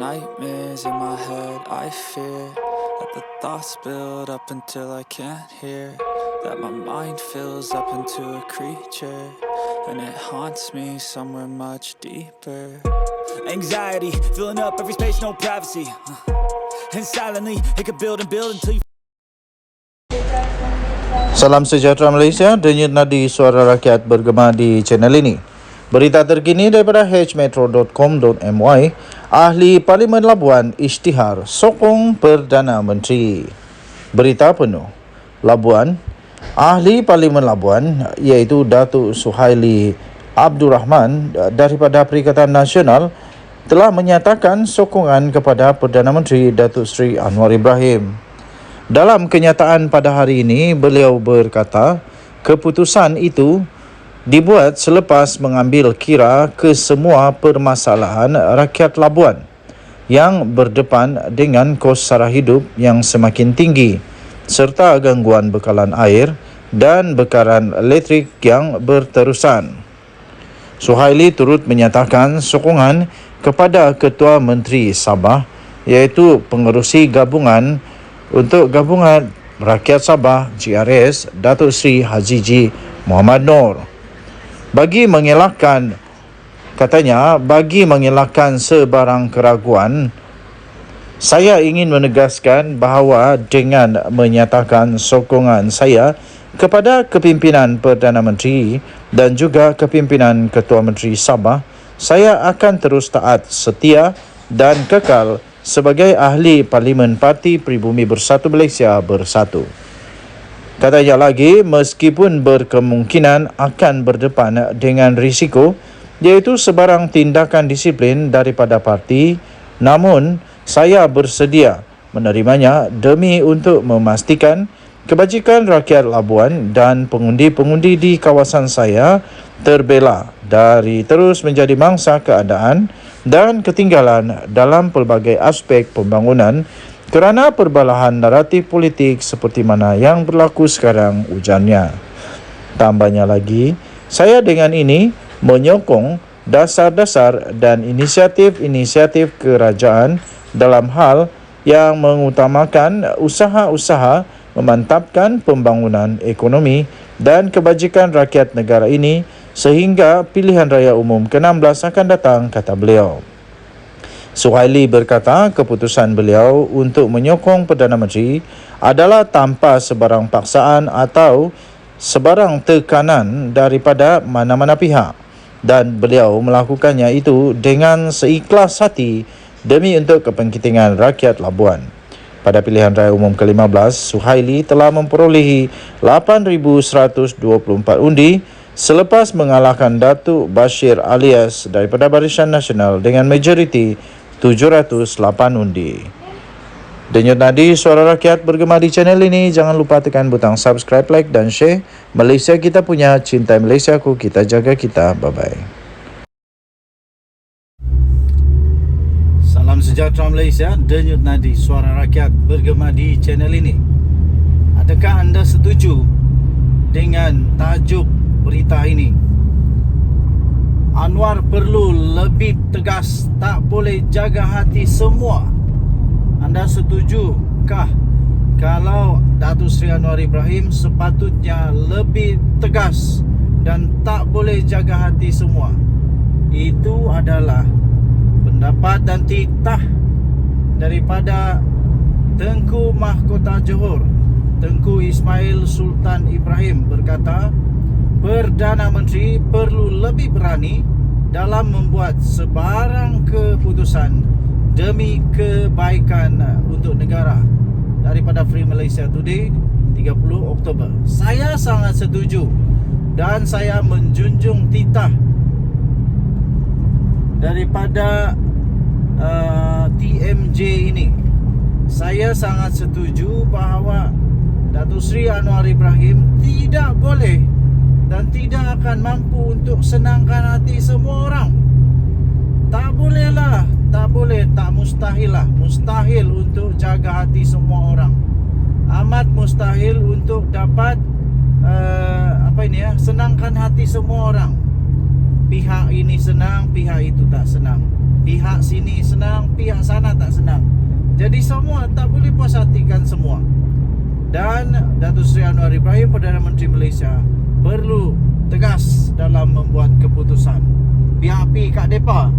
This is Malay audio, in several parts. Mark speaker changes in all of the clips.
Speaker 1: nightmares in my head, I fear that the thoughts build up until I can't hear, that my mind fills up into a creature, and it haunts me somewhere much deeper. Anxiety, filling up every space, no privacy, and silently, it could build and build until you...
Speaker 2: Salam sejahtera Malaysia, denyut nadi suara rakyat bergema di channel ini. Berita terkini daripada hmetro.com.my. Ahli Parlimen Labuan isytihar sokong Perdana Menteri. Berita penuh. Labuan, Ahli Parlimen Labuan iaitu Datuk Suhaili Abdul Rahman daripada Perikatan Nasional telah menyatakan sokongan kepada Perdana Menteri Datuk Seri Anwar Ibrahim. Dalam kenyataan pada hari ini, beliau berkata, keputusan itu dibuat selepas mengambil kira kesemua permasalahan rakyat Labuan yang berdepan dengan kos sara hidup yang semakin tinggi serta gangguan bekalan air dan bekaran elektrik yang berterusan. Suhaili turut menyatakan sokongan kepada Ketua Menteri Sabah iaitu Pengerusi Gabungan untuk Gabungan Rakyat Sabah GRS Datuk Seri Haji G. Muhammad Noor. Bagi mengelakkan sebarang keraguan, saya ingin menegaskan bahawa dengan menyatakan sokongan saya kepada kepimpinan Perdana Menteri dan juga kepimpinan Ketua Menteri Sabah, saya akan terus taat, setia dan kekal sebagai ahli Parlimen Parti Pribumi Bersatu Malaysia Bersatu. Katanya lagi, meskipun berkemungkinan akan berdepan dengan risiko iaitu sebarang tindakan disiplin daripada parti, namun saya bersedia menerimanya demi untuk memastikan kebajikan rakyat Labuan dan pengundi-pengundi di kawasan saya terbela dari terus menjadi mangsa keadaan dan ketinggalan dalam pelbagai aspek pembangunan kerana perbalahan naratif politik seperti mana yang berlaku sekarang, ujarnya. Tambahnya lagi, saya dengan ini menyokong dasar-dasar dan inisiatif-inisiatif kerajaan dalam hal yang mengutamakan usaha-usaha memantapkan pembangunan ekonomi dan kebajikan rakyat negara ini sehingga pilihan raya umum ke-16 akan datang, kata beliau. Suhaili berkata keputusan beliau untuk menyokong Perdana Menteri adalah tanpa sebarang paksaan atau sebarang tekanan daripada mana-mana pihak dan beliau melakukannya itu dengan seikhlas hati demi untuk kepentingan rakyat Labuan. Pada pilihan raya umum ke-15, Suhaili telah memperolehi 8,124 undi selepas mengalahkan Datuk Bashir Alias daripada Barisan Nasional dengan majoriti 708 undi. Denyut nadi suara rakyat bergema di channel ini. Jangan lupa tekan butang subscribe, like dan share. Malaysia kita punya, cintai Malaysiaku, kita jaga kita. Bye-bye.
Speaker 3: Salam sejahtera Malaysia, denyut nadi suara rakyat bergema di channel ini. Adakah anda setuju dengan tajuk berita ini? Anwar perlu lebih tegas, tak boleh jaga hati semua. Anda setujukah kalau Datuk Seri Anwar Ibrahim sepatutnya lebih tegas dan tak boleh jaga hati semua? Itu adalah pendapat dan titah daripada Tengku Mahkota Johor, Tengku Ismail Sultan Ibrahim, berkata Perdana Menteri perlu lebih berani dalam membuat sebarang keputusan demi kebaikan untuk negara. Daripada Free Malaysia Today, 30 Oktober. Saya sangat setuju dan saya menjunjung titah daripada TMJ ini. Saya sangat setuju bahawa Datuk Seri Anwar Ibrahim tidak boleh dan tidak akan mampu untuk senangkan hati semua orang. Tak bolehlah, tak boleh, tak mustahil lah. Mustahil untuk jaga hati semua orang. Amat mustahil untuk dapat senangkan hati semua orang. Pihak ini senang, pihak itu tak senang. Pihak sini senang, pihak sana tak senang. Jadi semua tak boleh puas hatikan semua. Dan Datuk Seri Anwar Ibrahim, Perdana Menteri Malaysia, perlu tegas dalam membuat keputusan. Pihak P kat depa,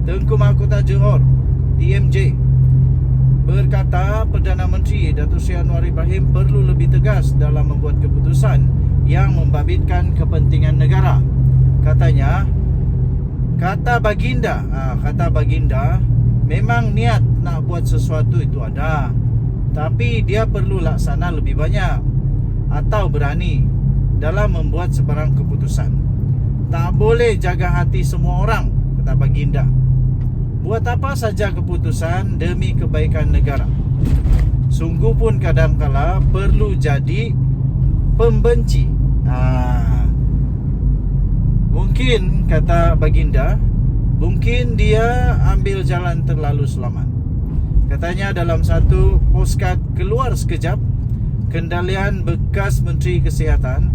Speaker 3: Tengku Mahkota Johor, TMJ, berkata Perdana Menteri Datuk Seri Anwar Ibrahim perlu lebih tegas dalam membuat keputusan yang membabitkan kepentingan negara. Katanya, kata baginda memang niat nak buat sesuatu itu ada, tapi dia perlu laksana lebih banyak atau berani dalam membuat sebarang keputusan. Tak boleh jaga hati semua orang, kata baginda. Buat apa saja keputusan demi kebaikan negara. Sungguh pun kadangkala perlu jadi pembenci. Mungkin, kata baginda, mungkin dia ambil jalan terlalu selamat. Katanya dalam satu postcard keluar sekejap, kendalian bekas Menteri Kesihatan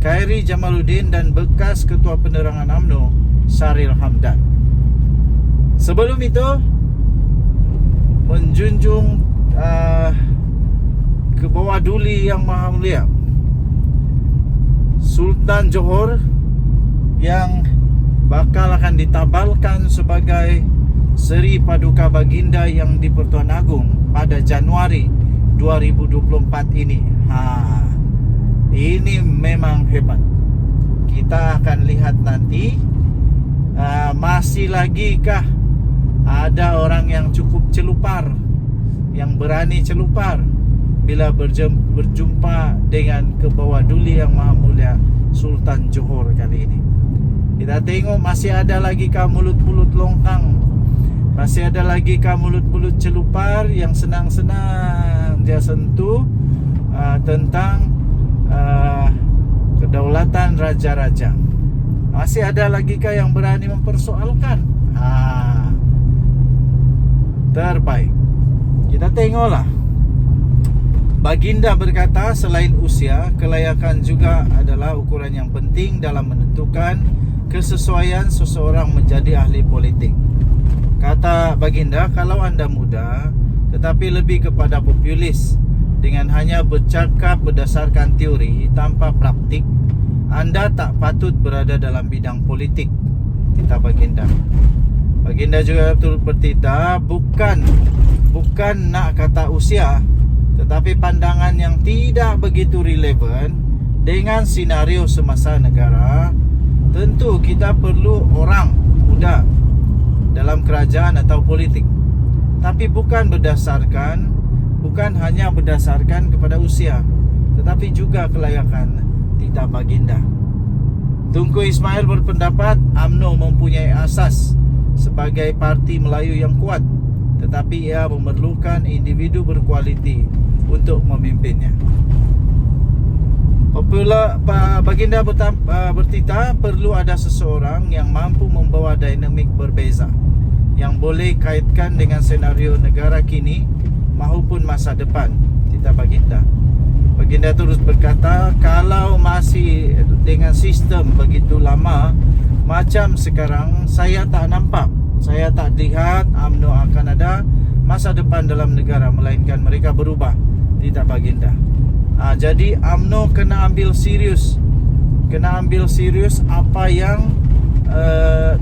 Speaker 3: Khairi Jamaluddin dan bekas Ketua Penerangan UMNO Sharil Hamdan. Sebelum itu, menjunjung ke bawah duli yang maha mulia Sultan Johor yang bakal akan ditabalkan sebagai Seri Paduka Baginda yang di-Pertuan Agong pada Januari 2024 ini. Ini memang hebat. Kita akan lihat nanti, masih lagi kah ada orang yang cukup celupar, yang berani celupar bila berjumpa dengan kebawah duli yang maha mulia Sultan Johor kali ini. Kita tengok masih ada lagi kah mulut-mulut longkang, masih ada lagi kah mulut-mulut celupar yang senang-senang dia sentuh tentang kedaulatan raja-raja. Masih ada lagi kah yang berani mempersoalkan? Terbaik. Kita tengoklah. Baginda berkata selain usia, kelayakan juga adalah ukuran yang penting dalam menentukan kesesuaian seseorang menjadi ahli politik. Kata baginda, kalau anda muda tetapi lebih kepada populis dengan hanya bercakap berdasarkan teori tanpa praktik, anda tak patut berada dalam bidang politik, kata baginda. Baginda juga turut bertitah bukan nak kata usia, tetapi pandangan yang tidak begitu relevan dengan senario semasa negara. Tentu kita perlu orang muda dalam kerajaan atau politik, tapi bukan hanya berdasarkan kepada usia, tetapi juga kelayakan, titah baginda. Tunku Ismail berpendapat UMNO mempunyai asas sebagai parti Melayu yang kuat, tetapi ia memerlukan individu berkualiti untuk memimpinnya. Baginda bertitah perlu ada seseorang yang mampu membawa dinamik berbeza, yang boleh kaitkan dengan senario negara kini maupun masa depan, titah baginda. Baginda terus berkata, kalau masih dengan sistem begitu lama macam sekarang, saya tak nampak, saya tak lihat UMNO akan ada masa depan dalam negara, melainkan mereka berubah, titah baginda. Jadi UMNO kena ambil serius apa yang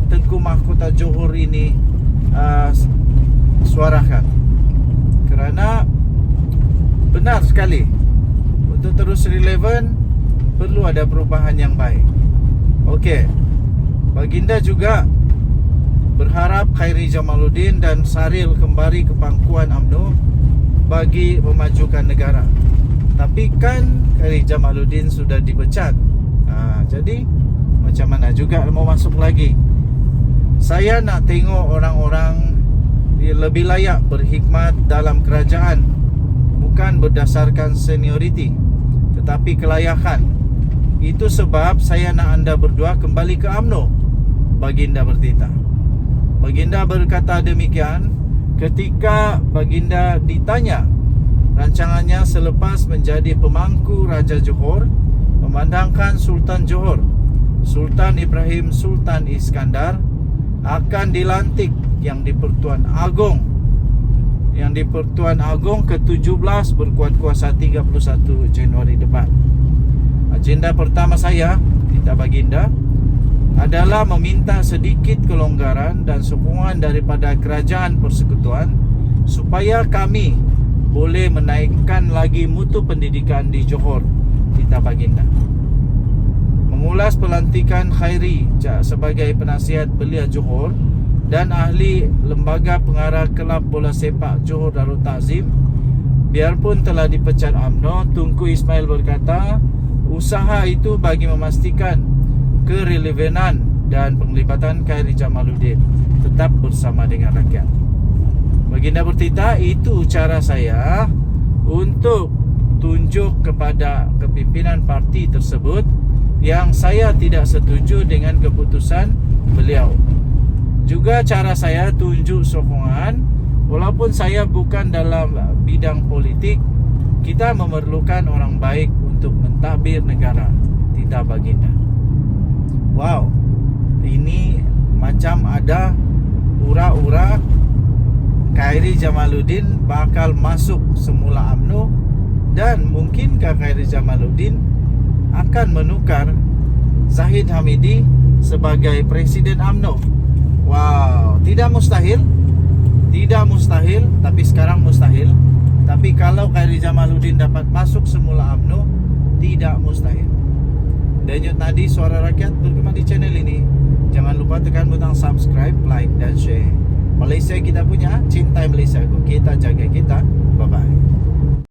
Speaker 3: Tengku Mahkota Johor ini suarakan, kerana benar sekali untuk terus relevan perlu ada perubahan yang baik. Okey, baginda juga berharap Khairi Jamaluddin dan Sharil kembali ke pangkuan UMNO bagi memajukan negara. Tapi kan Khairi Jamaluddin sudah dipecat. Jadi macam mana juga mau masuk lagi. Saya nak tengok orang-orang lebih layak berkhidmat dalam kerajaan, bukan berdasarkan senioriti, tetapi kelayakan. Itu sebab saya nak anda berdua kembali ke UMNO, baginda bertitah. Baginda berkata demikian ketika baginda ditanya rancangannya selepas menjadi pemangku Raja Johor memandangkan Sultan Johor, Sultan Ibrahim Sultan Iskandar akan dilantik yang di Pertuan Agong ke-17 berkuat kuasa 31 Januari depan. Agenda pertama saya, Tita Baginda, adalah meminta sedikit kelonggaran dan sokongan daripada Kerajaan Persekutuan supaya kami boleh menaikkan lagi mutu pendidikan di Johor, Tita Baginda. Mengulas pelantikan Khairi sebagai penasihat belia Johor dan ahli Lembaga Pengarah Kelab Bola Sepak Johor Darul Ta'zim, biarpun telah dipecat UMNO, Tunku Ismail berkata, usaha itu bagi memastikan kerelevanan dan penglibatan Khairi Jamaluddin tetap bersama dengan rakyat. Baginda bertita, itu cara saya untuk tunjuk kepada kepimpinan parti tersebut yang saya tidak setuju dengan keputusan beliau. Juga cara saya tunjuk sokongan, walaupun saya bukan dalam bidang politik, kita memerlukan orang baik untuk mentadbir negara, Tita Baginda. Wow, ini macam ada ura-ura Khairi Jamaluddin bakal masuk semula UMNO, dan mungkinkah Khairi Jamaluddin akan menukar Zahid Hamidi sebagai Presiden UMNO. Wow, tidak mustahil, tapi sekarang mustahil. Tapi kalau Khairi Jamaluddin dapat masuk semula UMNO, tidak mustahil. Denyut nadi suara rakyat bergema di channel ini. Jangan lupa tekan butang subscribe, like dan share. Malaysia kita punya, cintai Malaysia. Kita jaga kita.